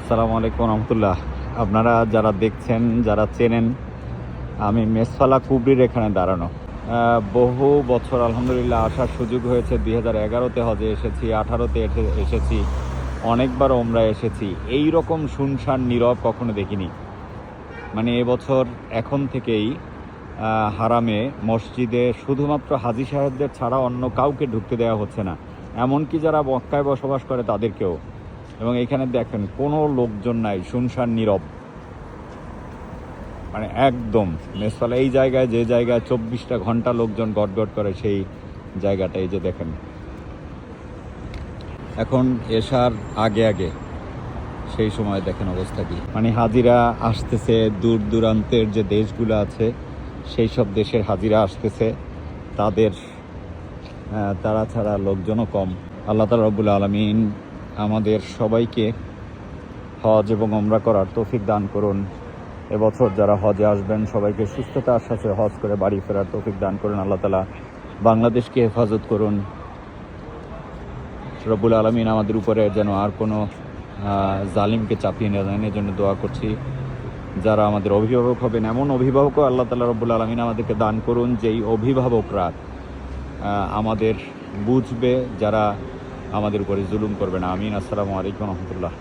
আসসালামু আলাইকুম রহমতুল্লাহ। আপনারা যারা দেখছেন, যারা চেনেন, আমি মেসফালা কুবরির এখানে দাঁড়ানো। বহু বছর আলহামদুলিল্লাহ আসার সুযোগ হয়েছে। 2011-তে হজে এসেছি, 18-তে এসেছি, অনেকবার ওমরায় এসেছি। এই রকম শুনশান নীরব কখনো দেখিনি। মানে এবছর এখন থেকেই হারামে মসজিদে শুধুমাত্র হাজি সাহেবদের ছাড়া অন্য কাউকে ঢুকতে দেওয়া হচ্ছে না, এমনকি যারা মক্কায় বসবাস করে তাদেরকেও। এবং এখানে দেখেন কোনো লোকজন নাই, শুনশান নীরব, মানে একদম মেসফালা এই জায়গায়, যে জায়গায় 24টা ঘন্টা লোকজন গটগট করে, সেই জায়গাটা এই যে দেখেন। এখন এশার আগে আগে সেই সময় দেখেন অবস্থা কি। মানে হাজিরা আসতেছে দূর দূরান্তের যে দেশগুলো আছে, সেই সব দেশের হাজিরা আসতেছে, তাদের তারা ছাড়া লোকজনও কম। আল্লাহ তাআলা রব্বুল আলামিন আমাদের সবাইকে হজ এবং ওমরা করার তৌফিক দান করুন। এবছর যারা হজে আসবেন সবাইকে সুস্থতার সাথে হজ করে বাড়ি ফেরার তৌফিক দান করুন। আল্লাহ তাআলা বাংলাদেশকে হেফাজত করুন। রব্বুল আলামিন আমাদের উপরে যেন আর কোনো জালিমকে চাপিয়ে না দেন, এজন্য দোয়া করছি। যারা আমাদের অভিভাবক হবেন, এমন অভিভাবকও আল্লাহ তাআলা রব্বুল আলামিন আমাদেরকে দান করুন, যেই অভিভাবকরা আমাদের বুঝবে, যারা আমাদের উপরে জুলুম করবে না। আমিন। আসসালামু আলাইকুম রহমতুল্লাহ।